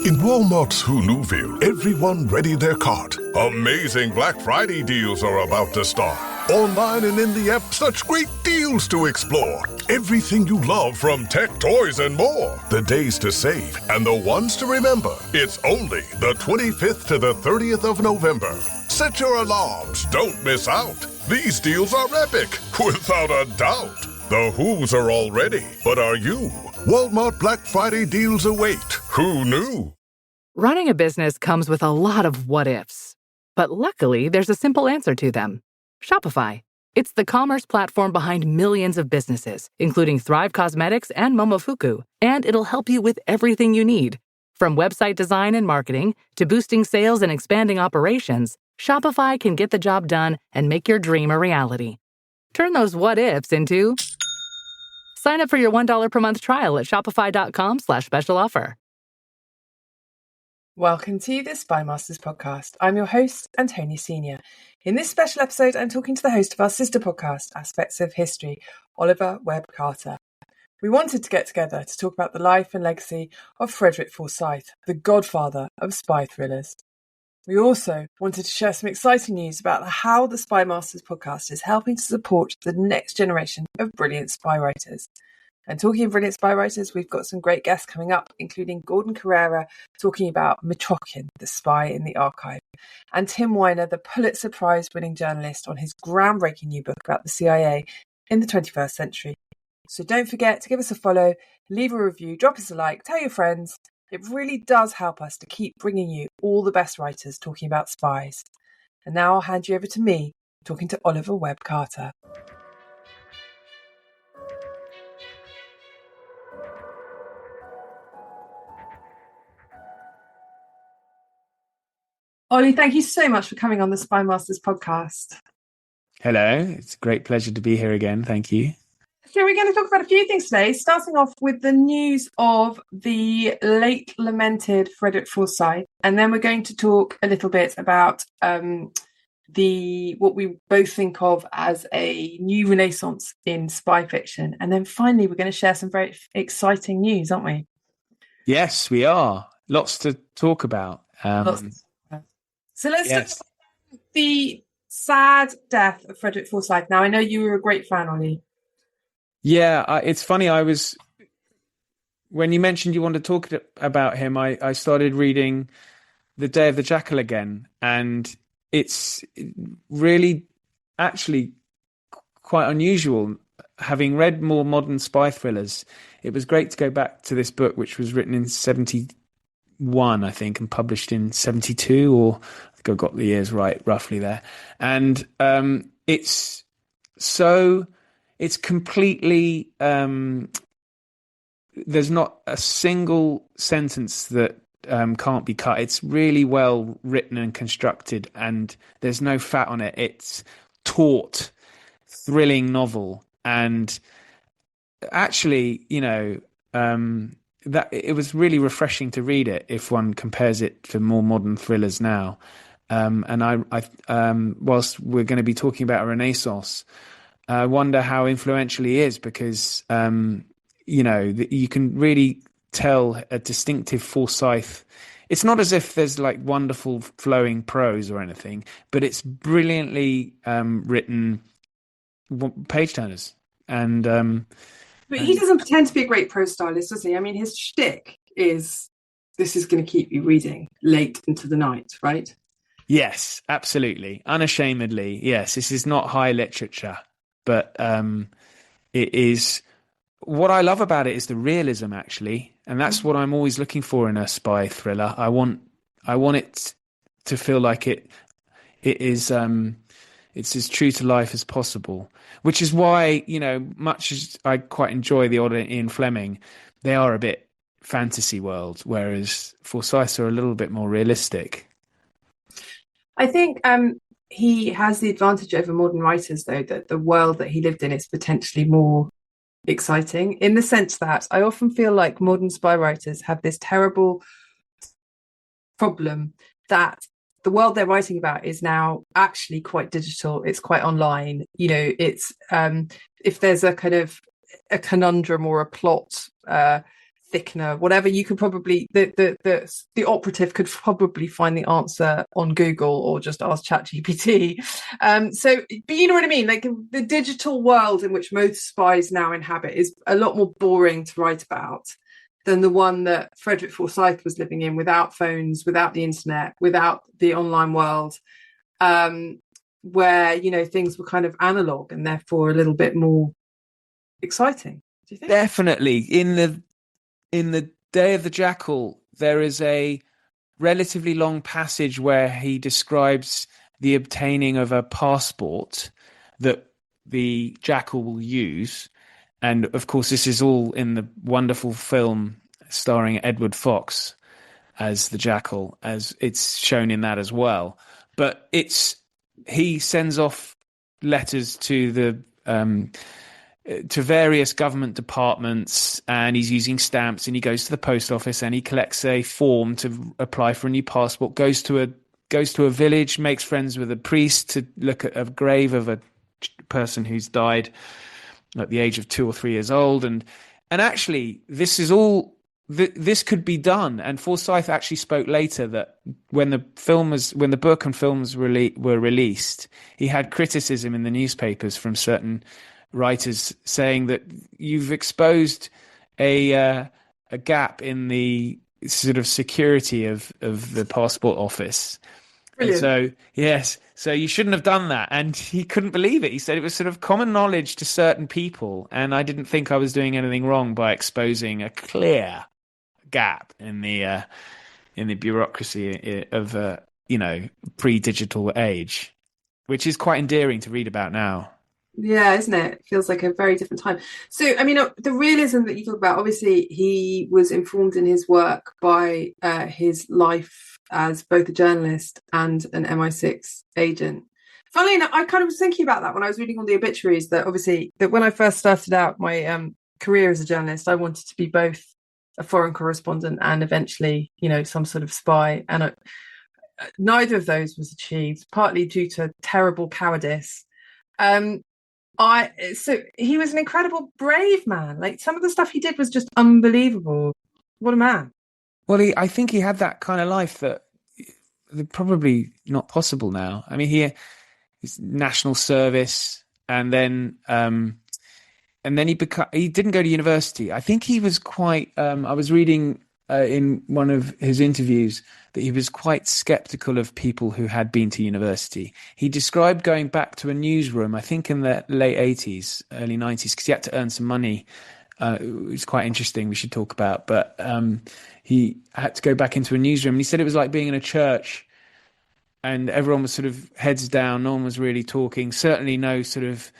In Walmart's Who Newville, everyone ready their cart. Amazing Black Friday deals are about to start. Online and in the app, such great deals to explore. Everything you love from tech, toys, and more. The days to save and the ones to remember. It's only the 25th to the 30th of November. Set your alarms. Don't miss out. These deals are epic, without a doubt. The Who's are all ready, but are you? Walmart Black Friday deals await. Who knew? Running a business comes with a lot of what-ifs. But luckily, there's a simple answer to them. Shopify. It's the commerce platform behind millions of businesses, including Thrive Cosmetics and Momofuku. And it'll help you with everything you need. From website design and marketing to boosting sales and expanding operations, Shopify can get the job done and make your dream a reality. Turn those what-ifs into... Sign up for your $1 per month trial at shopify.com/special offer. Welcome to the Spymasters Podcast. I'm your host, Antonia Senior. In this special episode, I'm talking to the host of our sister podcast, Aspects of History, Oliver Webb Carter. We wanted to get together to talk about the life and legacy of Frederick Forsyth, the godfather of spy thrillers. We also wanted to share some exciting news about how the Spymasters Podcast is helping to support the next generation of brilliant spy writers. And talking of brilliant spy writers, we've got some great guests coming up, including Gordon Carrera talking about Mitrokhin, the spy in the archive, and Tim Weiner, the Pulitzer Prize-winning journalist, on his groundbreaking new book about the CIA in the 21st century. So don't forget to give us a follow, leave a review, drop us a like, tell your friends. It really does help us to keep bringing you all the best writers talking about spies. And now I'll hand you over to me, talking to Oliver Webb Carter. Ollie, thank you so much for coming on the Spymasters Podcast. Hello, it's a great pleasure to be here again. Thank you. So we're going to talk about a few things today, starting off with the news of the late lamented Frederick Forsyth, and then we're going to talk a little bit about what we both think of as a new renaissance in spy fiction, and then finally we're going to share some very exciting news, aren't we? Yes, we are. Lots to talk about. So let's talk about the sad death of Frederick Forsyth. Now, I know you were a great fan, Ollie. Yeah, it's funny. When you mentioned you wanted to talk about him, I started reading The Day of the Jackal again, and it's really actually quite unusual. Having read more modern spy thrillers, it was great to go back to this book, which was written in 71, I think, and published in 72, or I think I got the years right, roughly there. And it's completely, there's not a single sentence that can't be cut. It's really well written and constructed, and there's no fat on it. It's taut, thrilling novel. And actually, that it was really refreshing to read it if one compares it to more modern thrillers now. And I whilst we're going to be talking about a Renaissance, I wonder how influential he is, because you can really tell a distinctive Forsyth. It's not as if there's like wonderful flowing prose or anything, but it's brilliantly written page turners. And but he doesn't pretend to be a great prose stylist, does he? I mean, his shtick is, this is going to keep you reading late into the night, right? Yes, absolutely. Unashamedly. Yes, this is not high literature, but it is. What I love about it is the realism, actually. And that's what I'm always looking for in a spy thriller. I want it to feel like it is, it's as true to life as possible, which is why, much as I quite enjoy the odd Ian Fleming, they are a bit fantasy world, whereas Forsyth are a little bit more realistic. I think he has the advantage over modern writers, though, that the world that he lived in is potentially more exciting, in the sense that I often feel like modern spy writers have this terrible problem that the world they're writing about is now actually quite digital. It's quite online. It's if there's a kind of a conundrum or a plot thickener, whatever. You could probably the operative could probably find the answer on Google or just ask ChatGPT. But you know what I mean? Like, the digital world in which most spies now inhabit is a lot more boring to write about than the one that Frederick Forsyth was living in, without phones, without the internet, without the online world, where, you know, things were kind of analog and therefore a little bit more exciting. Do you think? Definitely. In the Day of the Jackal, there is a relatively long passage where he describes the obtaining of a passport that the Jackal will use. And of course, this is all in the wonderful film starring Edward Fox as the Jackal, as it's shown in that as well. But he sends off letters to various government departments, and he's using stamps, and he goes to the post office and he collects a form to apply for a new passport, goes to a village, makes friends with a priest to look at a grave of a person who's died at the age of 2 or 3 years old. And actually, this is all, this could be done. And Forsyth actually spoke later that when the book and films were released, he had criticism in the newspapers from certain writers saying that you've exposed a gap in the sort of security of the passport office. Brilliant. And so you shouldn't have done that. And he couldn't believe it. He said it was sort of common knowledge to certain people, and I didn't think I was doing anything wrong by exposing a clear gap in the bureaucracy of pre-digital age, which is quite endearing to read about now. Yeah, isn't it? It feels like a very different time. So, I mean, the realism that you talk about, obviously, he was informed in his work by his life as both a journalist and an MI6 agent. Funnily enough, I kind of was thinking about that when I was reading all the obituaries, that obviously, that when I first started out my career as a journalist, I wanted to be both a foreign correspondent and eventually, you know, some sort of spy. And neither of those was achieved, partly due to terrible cowardice. So he was an incredible, brave man. Like, some of the stuff he did was just unbelievable. What a man. Well, I think he had that kind of life that probably not possible now. I mean, his national service, and then he didn't go to university. I think he was quite. I was reading in one of his interviews that he was quite skeptical of people who had been to university. He described going back to a newsroom, I think in the late 80s, early 90s, because he had to earn some money. It was quite interesting, we should talk about. But he had to go back into a newsroom. And he said it was like being in a church and everyone was sort of heads down. No one was really talking. Certainly no sort of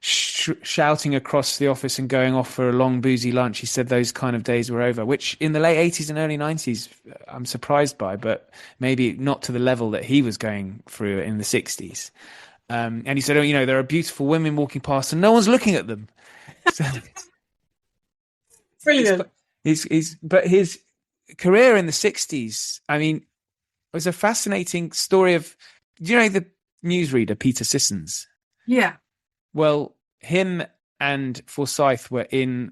shouting across the office and going off for a long boozy lunch. He said those kind of days were over, which in the late 80s and early 90s I'm surprised by, but maybe not to the level that he was going through in the 60s. And he said, there are beautiful women walking past and no one's looking at them. So, brilliant. But his career in the 60s, I mean, was a fascinating story of, the newsreader Peter Sissons? Yeah. Well, him and Forsyth were in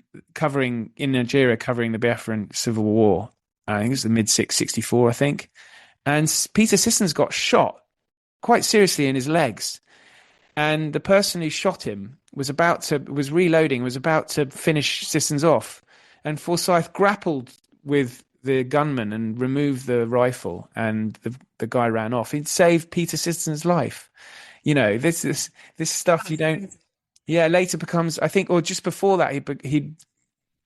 Nigeria covering the Biafran Civil War. I think it was the mid-64, I think. And Peter Sissons got shot quite seriously in his legs. And the person who shot him was reloading, was about to finish Sissons off. And Forsyth grappled with the gunman and removed the rifle, and the guy ran off. He'd saved Peter Sissons' life. This stuff you don't. Yeah, later becomes, I think, or just before that,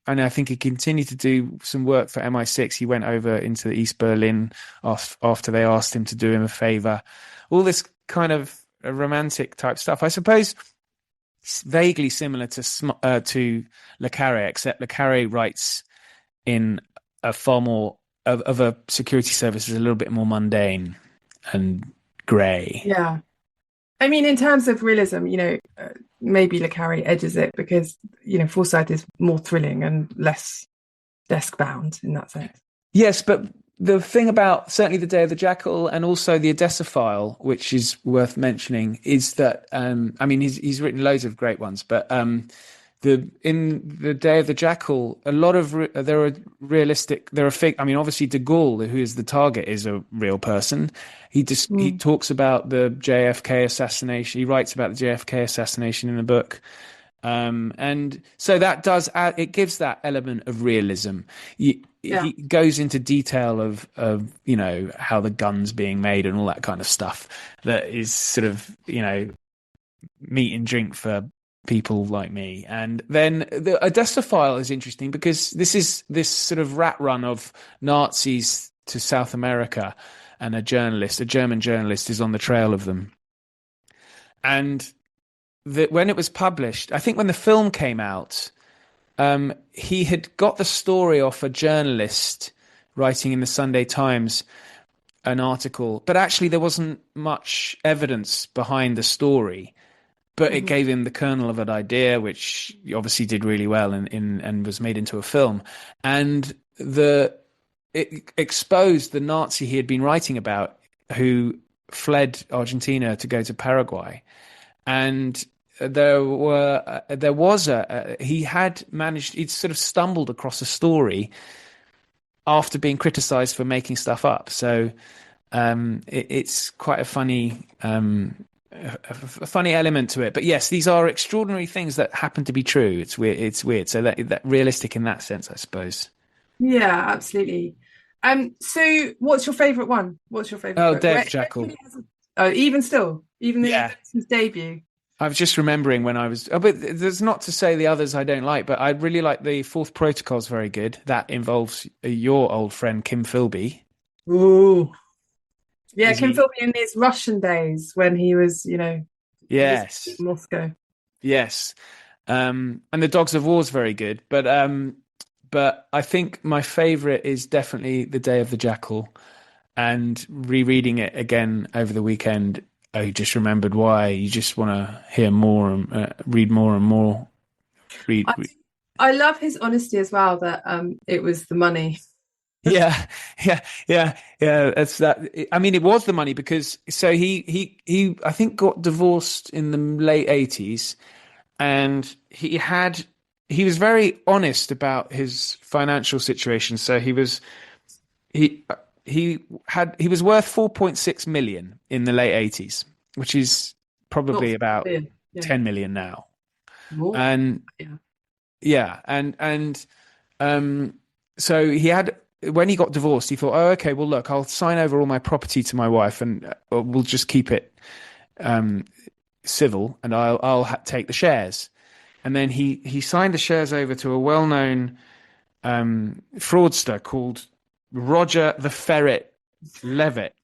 I think he continued to do some work for MI6. He went over into East Berlin after they asked him to do him a favor. All this kind of romantic type stuff, I suppose, vaguely similar to Le Carré, except Le Carré writes in a far more of a security service is a little bit more mundane and grey. Yeah. I mean, in terms of realism, maybe Le Carré edges it because, Forsyth is more thrilling and less desk-bound in that sense. Yes, but the thing about certainly The Day of the Jackal and also the Odessa file, which is worth mentioning, is that, he's written loads of great ones, but in the Day of the Jackal, a lot of there are realistic. There are I mean, obviously De Gaulle, who is the target, is a real person. He talks about the JFK assassination. He writes about the JFK assassination in the book. And so that does add, it gives that element of realism. He goes into detail of how the gun's being made and all that kind of stuff that is sort of meat and drink for people like me. And then the Odessa file is interesting because this is this sort of rat run of Nazis to South America, and a German journalist is on the trail of them. And when it was published, I think when the film came out, he had got the story off a journalist writing in the Sunday Times, an article, but actually there wasn't much evidence behind the story. But it gave him the kernel of an idea, which obviously did really well and was made into a film. And it exposed the Nazi he had been writing about, who fled Argentina to go to Paraguay. And he'd sort of stumbled across a story after being criticized for making stuff up. So it's quite a funny element to it. But yes, these are extraordinary things that happen to be true. It's weird. So that realistic in that sense, I suppose. Yeah, absolutely. So what's your favorite one? What's your favorite book? Day of Jackal. Even his debut. I was just remembering when I was... but there's not to say the others I don't like, but I really like the Fourth Protocol is very good. That involves your old friend, Kim Philby. Ooh. Yeah, Kim Philby in his Russian days when he was, Yes. in Moscow. Yes. And the Dogs of War is very good. But I think my favourite is definitely The Day of the Jackal. And rereading it again over the weekend, I just remembered why. You just want to hear more and read more and more. I love his honesty as well, that it was the money. Yeah. That's that. I mean, it was the money because he I think got divorced in the late 80s, and he was very honest about his financial situation. So he was worth 4.6 million in the late 80s, which is probably about 10 million now. More. And so he had, when he got divorced, he thought, oh, okay, well, look, I'll sign over all my property to my wife and we'll just keep it civil, and I'll take the shares. And then he signed the shares over to a well-known fraudster called Roger the Ferret Levitt.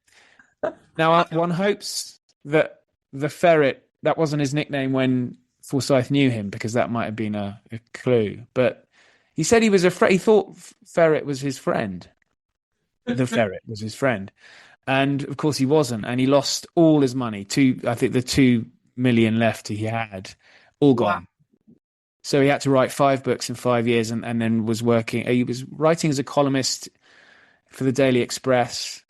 Now, one hopes that the Ferret, that wasn't his nickname when Forsyth knew him, because that might have been a clue. But he said he was afraid. He thought Ferret was his friend. The Ferret was his friend. And, of course, he wasn't. And he lost all his money. I think the 2 million left he had, all gone. Wow. So he had to write 5 books in 5 years, and then was working. He was writing as a columnist for the Daily Express.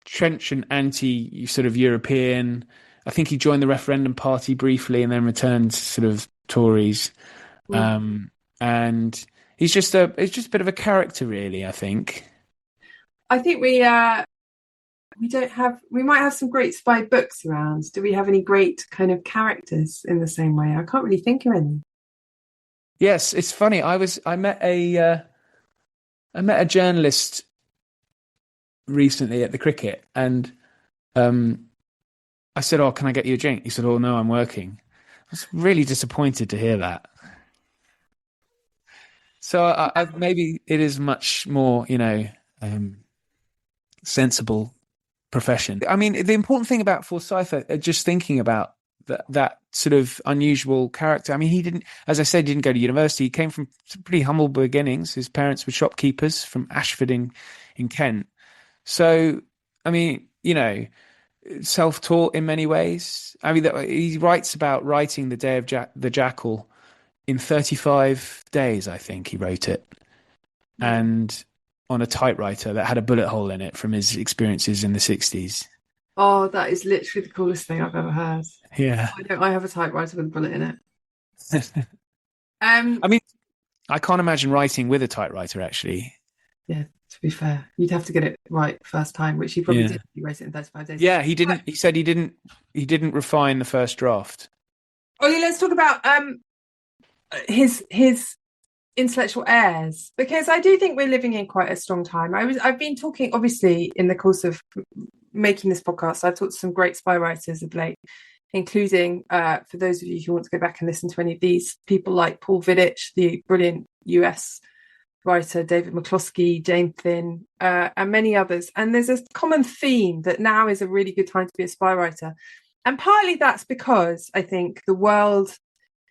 Trench and anti sort of European. I think he joined the referendum party briefly and then returned to sort of Tories. And he's just a bit of a character, really, I think. I think we might have some great spy books around. Do we have any great kind of characters in the same way? I can't really think of any. Yes, it's funny. I met a journalist recently at the cricket, and I said, "Oh, can I get you a drink?" He said, "Oh, no, I'm working." I was really disappointed to hear that. So I maybe it is much more, sensible profession. I mean, the important thing about Forsyth, just thinking about that sort of unusual character. I mean, he didn't, as I said, he didn't go to university. He came from pretty humble beginnings. His parents were shopkeepers from Ashford in Kent. So, I mean, self-taught in many ways. I mean, he writes about writing The Day of the Jackal in 35 days, I think he wrote it. And on a typewriter that had a bullet hole in it from his experiences in the 60s. Oh, that is literally the coolest thing I've ever heard. Yeah. I have a typewriter with a bullet in it. I mean, I can't imagine writing with a typewriter, actually. Yeah, to be fair, you'd have to get it right first time, which he probably did. He wrote it in 35 days. Yeah, he didn't. He said he didn't refine the first draft. Ollie, let's talk about his intellectual heirs, because I do think we're living in quite a strong time. I've been talking, obviously, in the course of making this podcast, I've talked to some great spy writers of late, including, for those of you who want to go back and listen to any of these, people like Paul Vidic, the brilliant US writer, David McCloskey, Jane Flynn, and many others. And there's a common theme that now is a really good time to be a spy writer. And partly that's because I think the world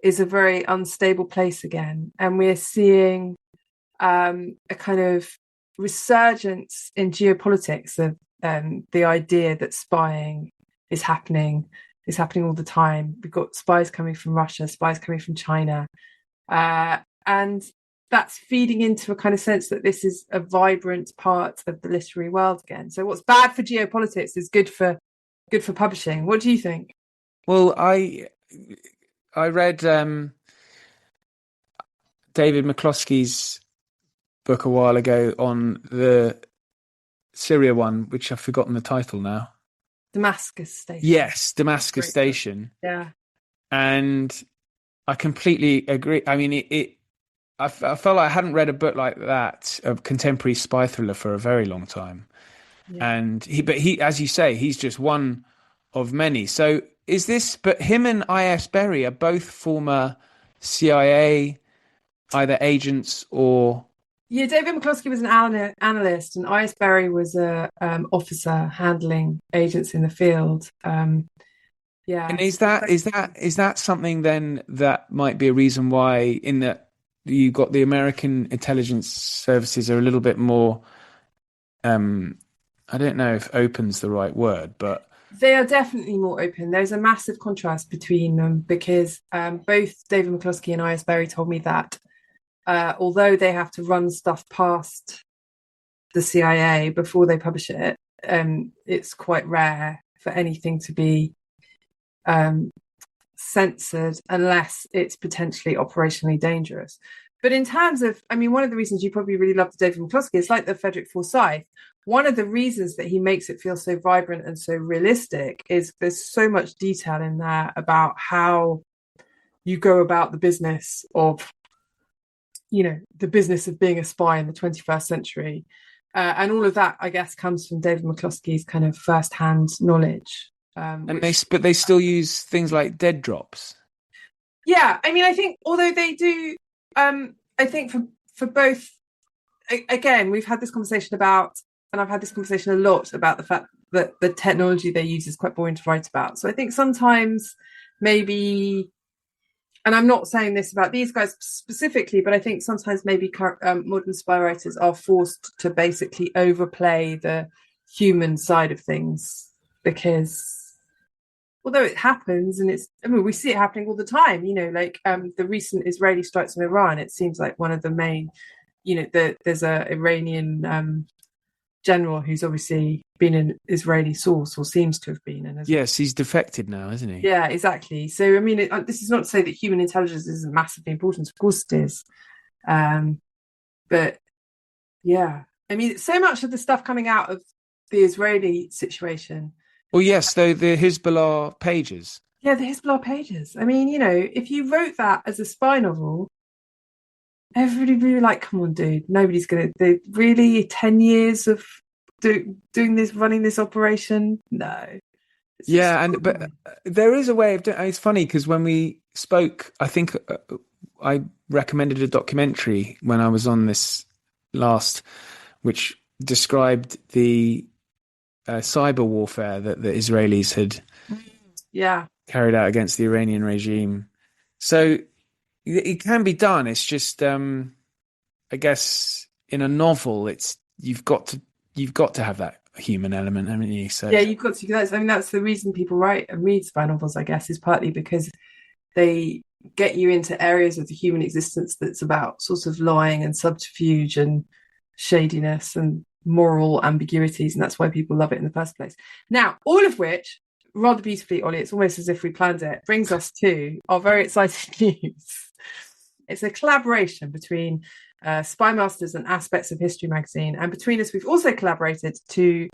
is a very unstable place again. And we're seeing a kind of resurgence in geopolitics of the idea that spying is happening all the time. We've got spies coming from Russia, spies coming from China. And that's feeding into a kind of sense that this is a vibrant part of the literary world again. So what's bad for geopolitics is good for publishing. What do you think? Well, I read David McCloskey's book a while ago on the Syria one, which I've forgotten the title now. Damascus Station. Yes, Damascus Station. Yeah. And I completely agree. I mean, I felt like I hadn't read a book like that, a contemporary spy thriller, for a very long time. Yeah. And he, as you say, he's just one of many. So but him and I.S. Berry are both former CIA, either agents or... Yeah, David McCloskey was an analyst, and I.S. Berry was a officer handling agents in the field. Yeah. And is that something then that might be a reason why, in that you got the American intelligence services are a little bit more, I don't know if open's the right word, but they are definitely more open. There's a massive contrast between them, because both David McCloskey and I.S. Berry told me that although they have to run stuff past the CIA before they publish it, it's quite rare for anything to be censored unless it's potentially operationally dangerous. But in terms of, I mean, one of the reasons you probably really love David McCloskey is like the Frederick Forsyth. One of the reasons that he makes it feel so vibrant and so realistic is there's so much detail in there about how you go about the business of, the business of being a spy in the 21st century. And all of that, I guess, comes from David McCloskey's kind of first-hand knowledge. But they still use things like dead drops. Yeah, I mean, I think although they do, I think for both, again, we've had this conversation about, and I've had this conversation a lot about the fact that the technology they use is quite boring to write about. So I think sometimes maybe, and I'm not saying this about these guys specifically, but I think sometimes maybe modern spy writers are forced to basically overplay the human side of things, because although it happens, and we see it happening all the time, like the recent Israeli strikes on Iran, it seems like one of the main, there's a Iranian general who's obviously been an Israeli source, or seems to have been. And yes, he's defected now, isn't he? Yeah, exactly. So, I mean, this is not to say that human intelligence isn't massively important. Of course it is. But yeah, I mean, so much of the stuff coming out of the Israeli situation. Well, yes, the Hezbollah pages. Yeah, the Hezbollah pages. I mean, if you wrote that as a spy novel, everybody would be like, come on, dude, nobody's going to... Really? 10 years of doing this, running this operation? No. Yeah, but there is a way of doing... It's funny, because when we spoke, I think I recommended a documentary when I was on this last, which described the cyber warfare that the Israelis had carried out against the Iranian regime. So it can be done. It's just, I guess, in a novel, you've got to have that human element, haven't you? So yeah, you've got to. That's the reason people write and read spy novels, I guess, is partly because they get you into areas of the human existence that's about sort of lying and subterfuge and shadiness and moral ambiguities, and that's why people love it in the first place. Now, all of which, rather beautifully, Ollie, it's almost as if we planned it, brings us to our very exciting news. It's a collaboration between Spymasters and Aspects of History magazine. And between us, we've also collaborated to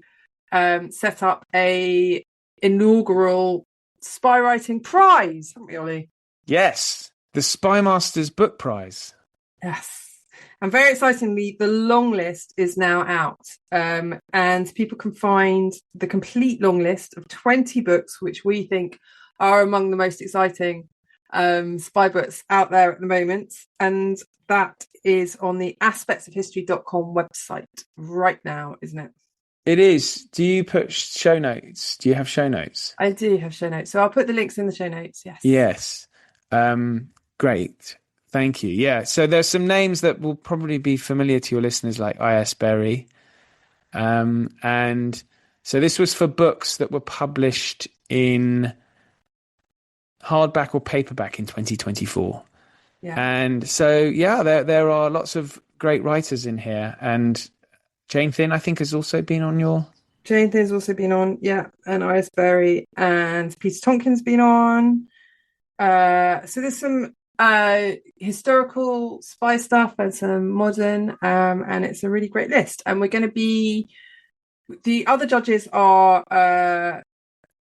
set up a inaugural spy writing prize, haven't we, Ollie? Yes, the Spymasters Book Prize. Yes. And very excitingly, the long list is now out. And people can find the complete long list of 20 books, which we think are among the most exciting spy books out there at the moment. And that is on the aspectsofhistory.com website right now, isn't it? It is. Do you put show notes? Do you have show notes? I do have show notes. So I'll put the links in the show notes. Yes. Yes. Great. Thank you. Yeah. So there's some names that will probably be familiar to your listeners, like I.S. Berry. And so this was for books that were published in hardback or paperback in 2024. Yeah. And so, yeah, there are lots of great writers in here. And Jane Thinn, I think, has also been on your... Jane Thinn's also been on, yeah. And I.S. Berry and Peter Tonkin's been on. So there's some historical spy stuff and some modern, and it's a really great list. And we're going to be... The other judges are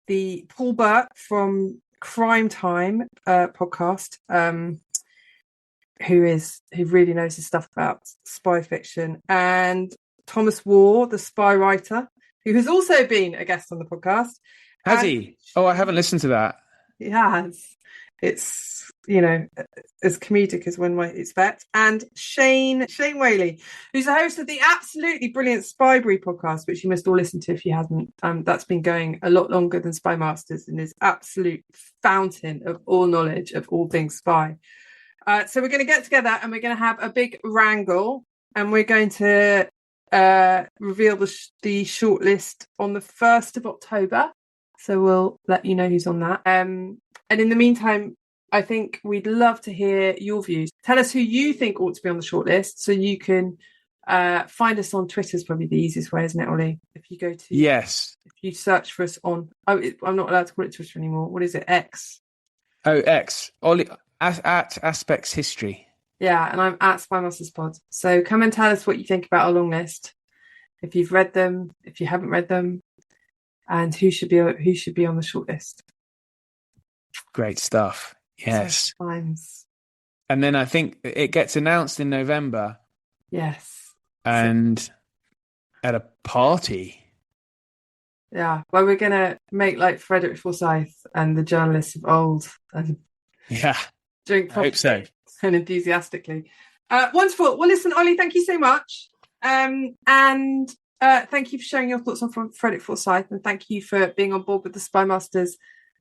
the Paul Burt from Crime Time podcast, who really knows his stuff about spy fiction, and Thomas War, the spy writer, who has also been a guest on the podcast. Has he? Oh, I haven't listened to that. He has. It's, as comedic as one might expect. And Shane Whaley, who's the host of the absolutely brilliant Spybury podcast, which you must all listen to if you haven't. That's been going a lot longer than Spymasters and is absolute fountain of all knowledge of all things spy. So we're going to get together and we're going to have a big wrangle, and we're going to reveal the shortlist on the 1st of October. So we'll let you know who's on that. And in the meantime, I think we'd love to hear your views. Tell us who you think ought to be on the shortlist, so you can find us on Twitter. Is probably the easiest way, isn't it, Ollie? If you go to... Yes. If you search for us on... I'm not allowed to call it Twitter anymore. What is it? X? Oh, X. Ollie, at Aspects History. Yeah, and I'm at Spymasters Pod. So come and tell us what you think about our long list. If you've read them, if you haven't read them, and who should be on the shortlist. Great stuff. Yes. Times. And then I think it gets announced in November. Yes. And at a party. Yeah. Well, we're going to make like Frederick Forsyth and the journalists of old and drink properly. I hope so. And enthusiastically. Wonderful. Well, listen, Ollie, thank you so much. And thank you for sharing your thoughts on Frederick Forsyth, and thank you for being on board with the Spymasters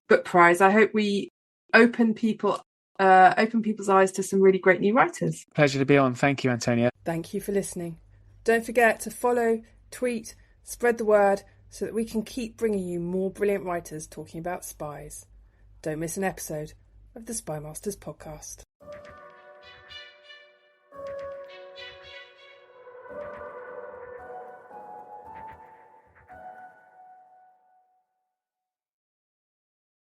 Book Prize. I hope we open people's eyes to some really great new writers. Pleasure to be on. Thank you, Antonia. Thank you for listening. Don't forget to follow, tweet, spread the word so that we can keep bringing you more brilliant writers talking about spies. Don't miss an episode of the Spymasters Podcast.